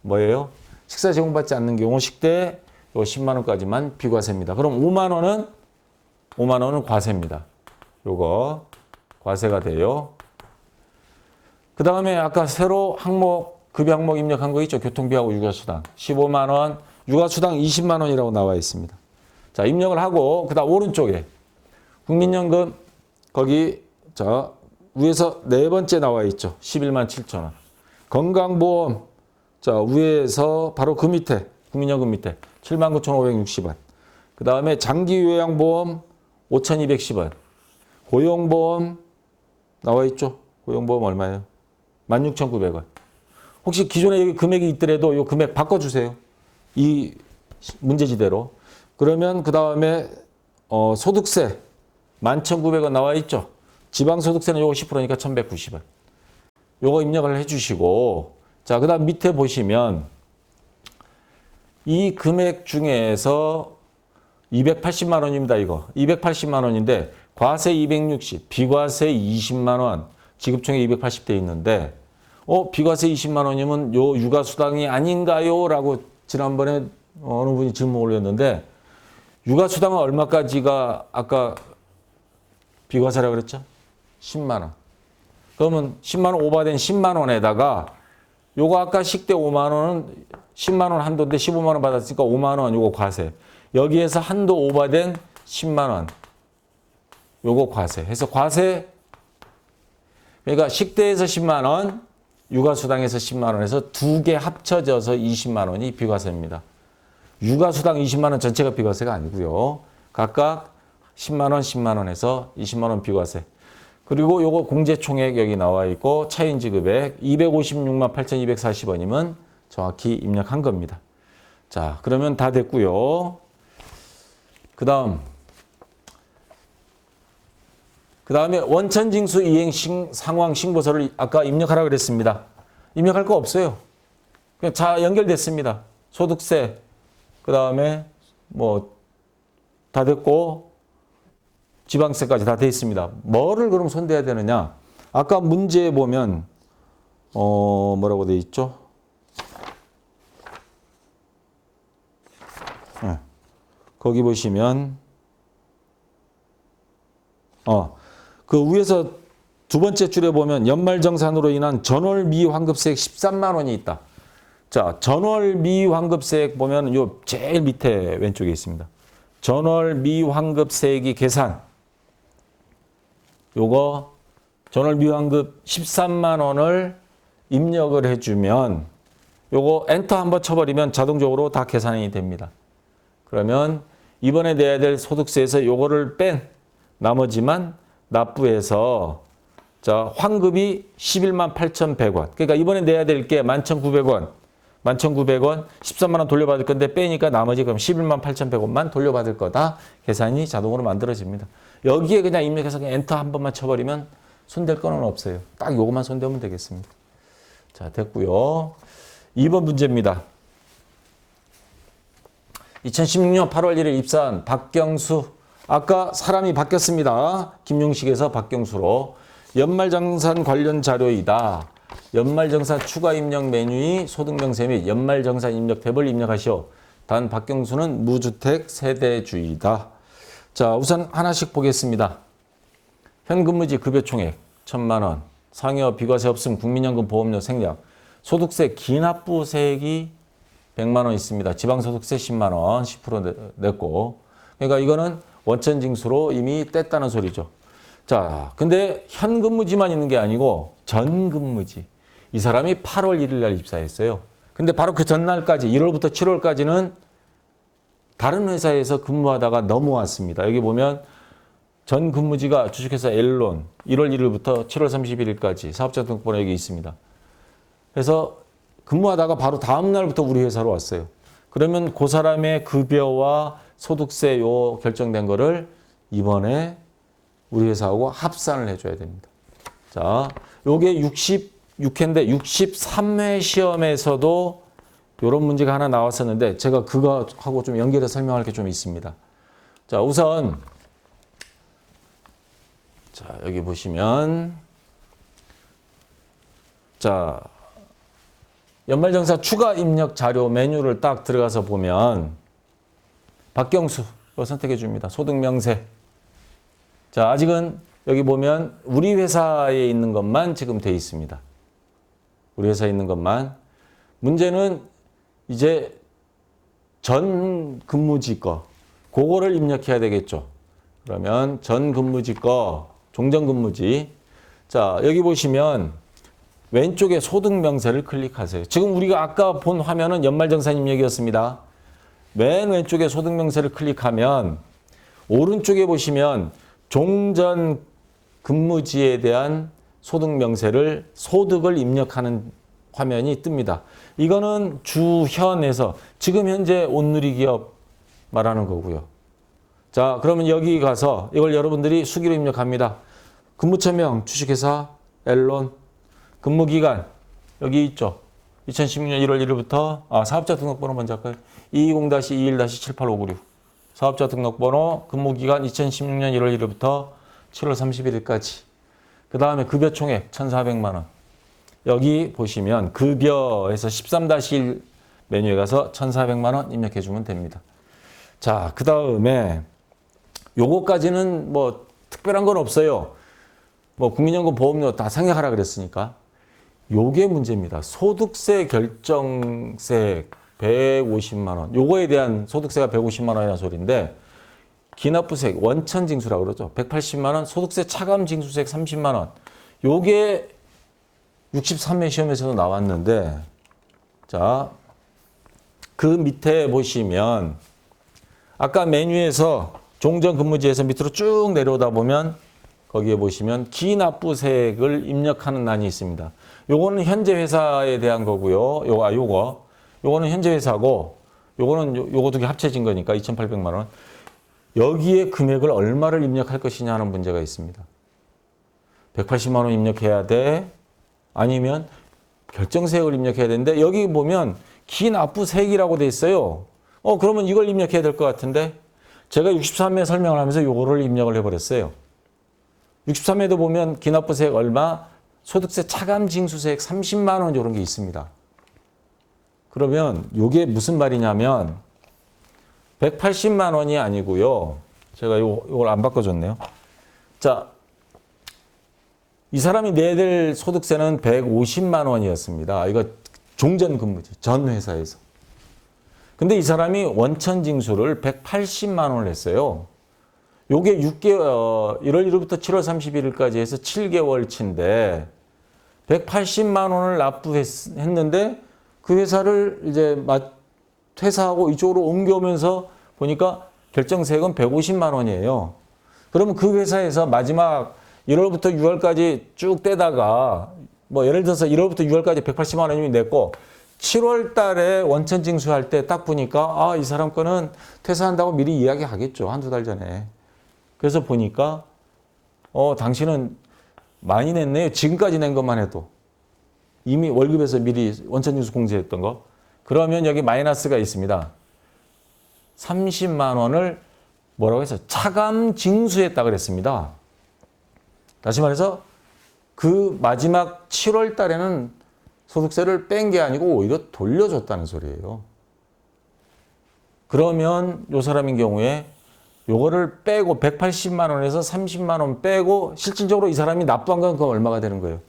뭐예요? 식사 제공받지 않는 경우 식대 요 10만 원까지만 비과세입니다. 그럼 5만 원은 과세입니다. 요거 과세가 돼요. 그 다음에 아까 새로 항목, 급여 항목 입력한 거 있죠? 교통비하고 육아수당 15만 원, 육아수당 20만 원이라고 나와 있습니다. 자, 입력을 하고 그다음 오른쪽에 국민연금 거기 자 위에서 네 번째 나와 있죠. 11만 7천 원. 건강보험 자 위에서 바로 그 밑에 국민연금 밑에 79,560원. 그 다음에 장기요양보험 5,210원. 고용보험 나와 있죠. 고용보험 얼마예요? 16,900원. 혹시 기존에 여기 금액이 있더라도 이 금액 바꿔주세요. 이 문제지대로. 그러면 그 다음에 소득세 11,900원 나와 있죠. 지방소득세는 요거 10%니까 1,190원. 요거 입력을 해주시고, 자, 그 다음 밑에 보시면 이 금액 중에서 280만 원입니다, 이거. 280만 원인데 과세 260, 비과세 20만 원, 지급총액 280 돼 있는데 비과세 20만 원이면 요 육아수당이 아닌가요? 라고 지난번에 어느 분이 질문 올렸는데 육아수당은 얼마까지가 아까 비과세라고 그랬죠? 10만 원. 그러면 10만 원 오버된 10만 원에다가 요거 아까 식대 5만 원은 10만 원 한도인데 15만 원 받았으니까 5만 원 요거 과세. 여기에서 한도 오버된 10만 원. 요거 과세. 해서 과세 그러니까 식대에서 10만 원, 육아수당에서 10만 원에서 두 개 합쳐져서 20만 원이 비과세입니다. 육아수당 20만 원 전체가 비과세가 아니고요. 각각 10만 원, 10만 원에서 20만 원 비과세. 그리고 요거 공제총액 여기 나와 있고 차인지급액 256만 8,240원이면 정확히 입력한 겁니다. 자, 그러면 다 됐고요. 그 다음에 원천징수 이행 상황 신고서를 아까 입력하라고 그랬습니다. 입력할 거 없어요. 그냥 다 연결됐습니다. 소득세, 그 다음에 뭐 다 됐고 지방세까지 다 돼 있습니다. 뭐를 그럼 손대야 되느냐? 아까 문제에 보면 뭐라고 돼 있죠? 네. 거기 보시면 그 위에서 두 번째 줄에 보면 연말정산으로 인한 전월 미환급세액 13만 원이 있다. 자, 전월 미환급세액 보면 요 제일 밑에 왼쪽에 있습니다. 전월 미환급세액이 계산. 요거 전월 미환급 13만 원을 입력을 해주면 요거 엔터 한번 쳐버리면 자동적으로 다 계산이 됩니다. 그러면 이번에 내야 될 소득세에서 요거를 뺀 나머지만 납부해서 자, 환급이 11만 8,100원. 그러니까 이번에 내야 될 게 11,900원. 11,900원, 13만 원 돌려받을 건데 빼니까 나머지 그럼 11만 8,100원만 돌려받을 거다. 계산이 자동으로 만들어집니다. 여기에 그냥 입력해서 그냥 엔터 한 번만 쳐버리면 손댈 거는 없어요. 딱 요것만 손대면 되겠습니다. 자, 됐고요. 2번 문제입니다. 2016년 8월 1일 입사한 박경수. 아까 사람이 바뀌었습니다. 김용식에서 박경수로. 연말정산 관련 자료이다. 연말정산 추가 입력 메뉴의 소득명세 및 연말정산 입력 탭을 입력하시오. 단 박경수는 무주택 세대주이다. 자, 우선 하나씩 보겠습니다. 현근무지 급여총액 1,000만 원, 상여 비과세 없음 국민연금 보험료 생략, 소득세 기납부세액이 100만 원 있습니다. 지방소득세 10만 원, 10% 냈고. 그러니까 이거는 원천징수로 이미 뗐다는 소리죠. 자, 근데 현근무지만 있는 게 아니고 전근무지. 이 사람이 8월 1일 날 입사했어요. 근데 바로 그 전날까지 1월부터 7월까지는 다른 회사에서 근무하다가 넘어왔습니다. 여기 보면 전 근무지가 주식회사 엘론 1월 1일부터 7월 31일까지 사업자 등록번호 여기 있습니다. 그래서 근무하다가 바로 다음 날부터 우리 회사로 왔어요. 그러면 그 사람의 급여와 소득세 요 결정된 거를 이번에 우리 회사하고 합산을 해줘야 됩니다. 자, 요게 66회인데 63회 시험에서도 요런 문제가 하나 나왔었는데 제가 그거하고 좀 연결해서 설명할 게 좀 있습니다. 자, 우선 자, 여기 보시면 자, 연말정산 추가 입력 자료 메뉴를 딱 들어가서 보면 박경수 거 선택해 줍니다. 소득명세. 자, 아직은 여기 보면 우리 회사에 있는 것만 지금 돼 있습니다. 우리 회사에 있는 것만. 문제는 이제 전 근무지 거 그거를 입력해야 되겠죠. 그러면 전 근무지 거 종전 근무지. 자, 여기 보시면 왼쪽에 소득명세를 클릭하세요. 지금 우리가 아까 본 화면은 연말정산 입력이었습니다. 맨 왼쪽에 소득명세를 클릭하면 오른쪽에 보시면 종전 근무지에 대한 소득을 입력하는 화면이 뜹니다. 이거는 주현에서 지금 현재 온누리기업 말하는 거고요. 자, 그러면 여기 가서 이걸 여러분들이 수기로 입력합니다. 근무처명 주식회사 엘론, 근무기간 여기 있죠. 2016년 1월 1일부터 사업자 등록번호 먼저 할까요? 220-21-78596 사업자 등록번호 근무기간 2016년 1월 1일부터 7월 31일까지. 그 다음에 급여총액 1,400만 원. 여기 보시면 급여에서 13-1 메뉴에 가서 1,400만 원 입력해 주면 됩니다. 자, 그 다음에 요거까지는 뭐 특별한 건 없어요. 뭐 국민연금 보험료 다 생략하라 그랬으니까. 요게 문제입니다. 소득세 결정세 150만 원. 요거에 대한 소득세가 150만 원이라는 소리인데 기납부세액 원천징수라고 그러죠. 180만 원, 소득세 차감징수세액 30만 원. 요게 63회 시험에서도 나왔는데 자, 그 밑에 보시면 아까 메뉴에서 종전 근무지에서 밑으로 쭉 내려오다 보면 거기에 보시면 기납부세액을 입력하는欄이 있습니다. 요거는 현재 회사에 대한 거고요. 요거는 현재 회사고 요거 두 개 합쳐진 거니까 2,800만 원. 여기에 금액을 얼마를 입력할 것이냐 하는 문제가 있습니다. 180만 원 입력해야 돼? 아니면 결정세액을 입력해야 되는데 여기 보면 기납부세액이라고 돼 있어요. 그러면 이걸 입력해야 될 것 같은데 제가 63회 설명을 하면서 요거를 입력을 해버렸어요. 63회도 보면 기납부세액 얼마, 소득세 차감징수세액 30만 원 이런 게 있습니다. 그러면 요게 무슨 말이냐면 180만 원이 아니고요. 제가 요걸 안 바꿔줬네요. 자, 이 사람이 내야 될 소득세는 150만 원이었습니다. 이거 종전 근무지. 전 회사에서. 근데 이 사람이 원천 징수를 180만 원을 했어요. 요게 6개월, 1월 1일부터 7월 31일까지 해서 7개월치인데 180만 원을 납부했는데 그 회사를 이제 퇴사하고 이쪽으로 옮겨오면서 보니까 결정세액은 150만 원이에요. 그러면 그 회사에서 마지막 1월부터 6월까지 쭉 떼다가 뭐 예를 들어서 1월부터 6월까지 180만 원이면 냈고 7월 달에 원천 징수할 때 딱 보니까 이 사람 거는 퇴사한다고 미리 이야기하겠죠. 한두 달 전에. 그래서 보니까 당신은 많이 냈네요. 지금까지 낸 것만 해도. 이미 월급에서 미리 원천 징수 공제했던 거. 그러면 여기 마이너스가 있습니다. 30만 원을 뭐라고 해서 차감 징수했다 그랬습니다. 다시 말해서 그 마지막 7월 달에는 소득세를 뺀 게 아니고 오히려 돌려줬다는 소리예요. 그러면 이 사람인 경우에 요거를 빼고 180만 원에서 30만 원 빼고 실질적으로 이 사람이 납부한 건 그럼 얼마가 되는 거예요?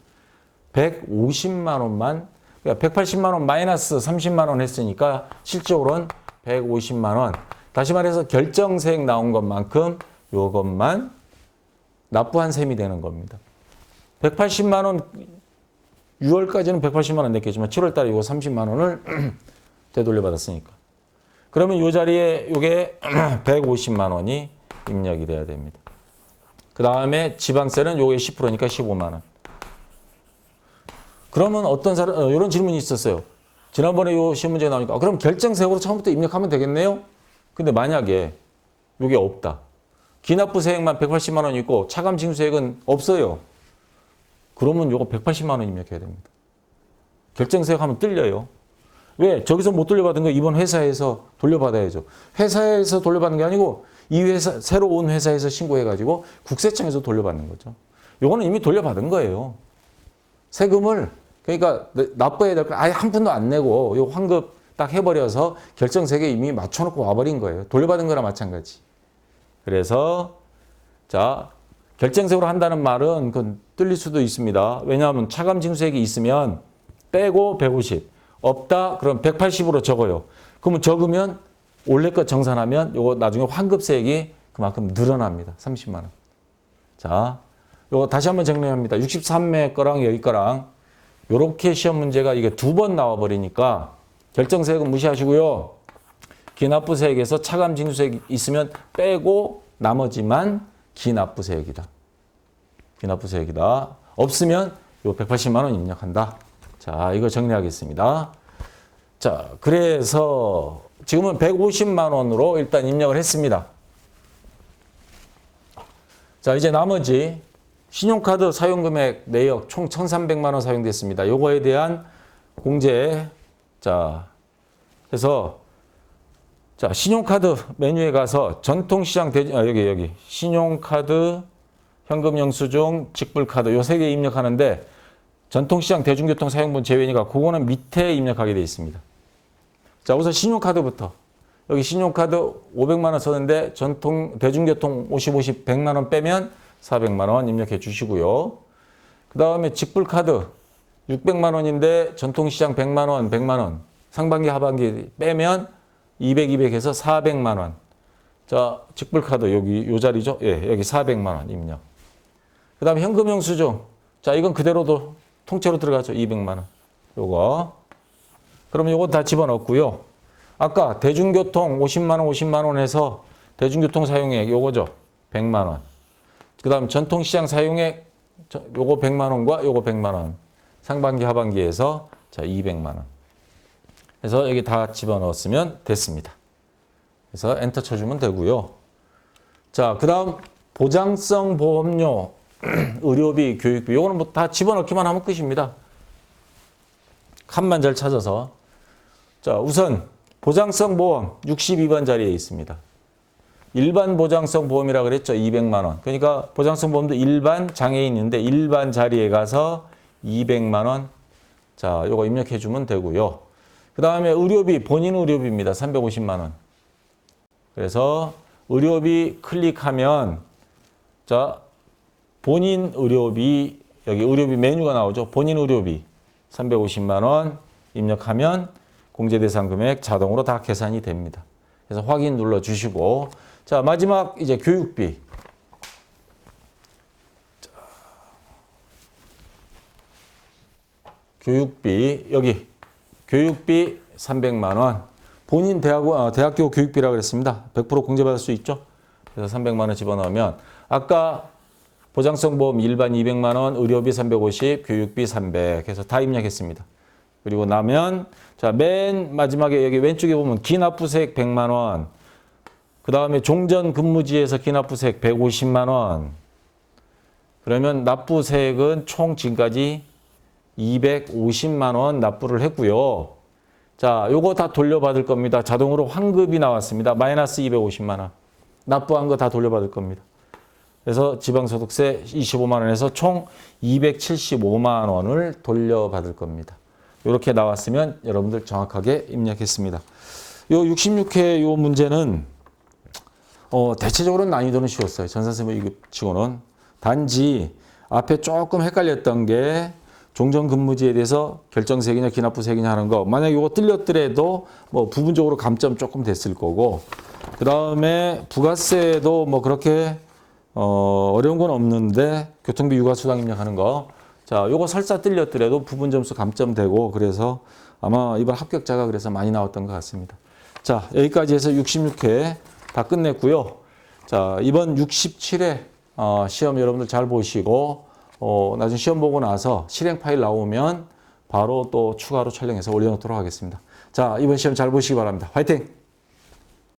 150만 원만, 그러니까 180만 원 마이너스 30만 원 했으니까 실질적으로는 150만 원. 다시 말해서 결정세액 나온 것만큼 요것만 납부한 셈이 되는 겁니다. 180만 원, 6월까지는 180만 원 냈겠지만 7월 달에 이거 30만 원을 되돌려 받았으니까. 그러면 이 자리에 이게 150만 원이 입력이 돼야 됩니다. 그 다음에 지방세는 요게 10%니까 15만 원. 그러면 어떤 사람, 이런 질문이 있었어요. 지난번에 요 시험 문제 나오니까, 그럼 결정세액으로 처음부터 입력하면 되겠네요? 근데 만약에 요게 없다. 기납부세액만 180만 원이 있고 차감징수세액은 없어요. 그러면 요거 180만 원 입력해야 됩니다. 결정세액 하면 뜰려요. 왜? 저기서 못 돌려받은 거 이번 회사에서 돌려받아야죠. 회사에서 돌려받는 게 아니고 이 회사, 새로 온 회사에서 신고해가지고 국세청에서 돌려받는 거죠. 요거는 이미 돌려받은 거예요. 세금을, 그러니까 납부해야 될 거 아예 한 푼도 안 내고 요 환급 딱 해버려서 결정세액에 이미 맞춰놓고 와버린 거예요. 돌려받은 거랑 마찬가지. 그래서, 자, 결정세액으로 한다는 말은 그건 뜰릴 수도 있습니다. 왜냐하면 차감징수액이 있으면 빼고 150. 없다? 그럼 180으로 적어요. 그러면 적으면 원래 것 정산하면 요거 나중에 환급세액이 그만큼 늘어납니다. 30만 원. 자, 요거 다시 한번 정리합니다. 63매 거랑 여기 거랑 요렇게 시험 문제가 이게 두 번 나와 버리니까 결정세액은 무시하시고요. 기납부세액에서 차감징수세액 있으면 빼고 나머지만 기납부세액이다. 기납부세액이다. 없으면 요 180만 원 입력한다. 자, 이거 정리하겠습니다. 자, 그래서 지금은 150만 원으로 일단 입력을 했습니다. 자, 이제 나머지 신용카드 사용금액 내역 총 1,300만 원 사용됐습니다. 요거에 대한 공제. 자, 그래서 자, 신용카드 메뉴에 가서 전통시장 여기 신용카드, 현금영수증, 직불카드 요 세 개 입력하는데 전통시장 대중교통 사용분 제외니까 그거는 밑에 입력하게 되어 있습니다. 자, 우선 신용카드부터. 여기 신용카드 500만 원 썼는데 대중교통 50, 100만 원 빼면 400만 원 입력해 주시고요. 그 다음에 직불카드 600만 원인데 전통시장 100만 원, 100만 원. 상반기, 하반기 빼면 200 해서 400만 원. 자, 직불카드 여기 요 자리죠? 예, 여기 400만 원 입력. 그 다음에 현금영수증. 자, 이건 그대로도 통째로 들어가죠. 200만 원. 요거. 그러면 요거 다 집어넣고요. 아까 대중교통 50만 원 해서 대중교통 사용액 요거죠. 100만 원. 그 다음 전통시장 사용액 요거 100만 원과 요거 100만 원. 상반기, 하반기에서 자, 200만 원. 그래서 여기 다 집어넣었으면 됐습니다. 그래서 엔터 쳐주면 되고요. 자, 그 다음 보장성 보험료, 의료비, 교육비 요거는 뭐 다 집어넣기만 하면 끝입니다. 칸만 잘 찾아서. 자, 우선 보장성 보험 62번 자리에 있습니다. 일반 보장성 보험이라 그랬죠. 200만 원. 그러니까 보장성 보험도 일반 장애인인데 일반 자리에 가서 200만 원. 자, 요거 입력해 주면 되고요. 그 다음에 의료비, 본인 의료비입니다. 350만 원. 그래서 의료비 클릭하면 자, 본인 의료비 여기 의료비 메뉴가 나오죠. 본인 의료비 350만 원 입력하면 공제 대상 금액 자동으로 다 계산이 됩니다. 그래서 확인 눌러 주시고, 자, 마지막 이제 교육비. 교육비, 여기 교육비 300만 원. 본인 대학교 교육비라고 그랬습니다. 100% 공제받을 수 있죠. 그래서 300만 원 집어넣으면 아까 보장성 보험 일반 200만 원, 의료비 350, 교육비 300 해서 다 입력했습니다. 그리고 나면 자, 맨 마지막에 여기 왼쪽에 보면 기납부세액 100만 원. 그 다음에 종전 근무지에서 기납부세액 150만 원. 그러면 납부세액은 총 지금까지 250만 원 납부를 했고요. 자, 요거 다 돌려받을 겁니다. 자동으로 환급이 나왔습니다. 마이너스 250만 원. 납부한 거 다 돌려받을 겁니다. 그래서 지방소득세 25만 원에서 총 275만 원을 돌려받을 겁니다. 이렇게 나왔으면 여러분들 정확하게 입력했습니다. 요 66회 요 문제는 대체적으로 난이도는 쉬웠어요. 전산세무 2급 치고는. 단지 앞에 조금 헷갈렸던 게 종전근무지에 대해서 결정세액이냐 기납부세액이냐 하는 거. 만약에 이거 틀렸더라도 뭐 부분적으로 감점 조금 됐을 거고, 그 다음에 부가세도 뭐 그렇게 어려운 건 없는데 교통비 유가수당 입력하는 거. 자, 요거 설사 틀렸더라도 부분 점수 감점되고, 그래서 아마 이번 합격자가 그래서 많이 나왔던 것 같습니다. 자, 여기까지 해서 66회 다 끝냈고요. 자, 이번 67회 시험 여러분들 잘 보시고 나중에 시험 보고 나서 실행 파일 나오면 바로 또 추가로 촬영해서 올려놓도록 하겠습니다. 자, 이번 시험 잘 보시기 바랍니다. 화이팅!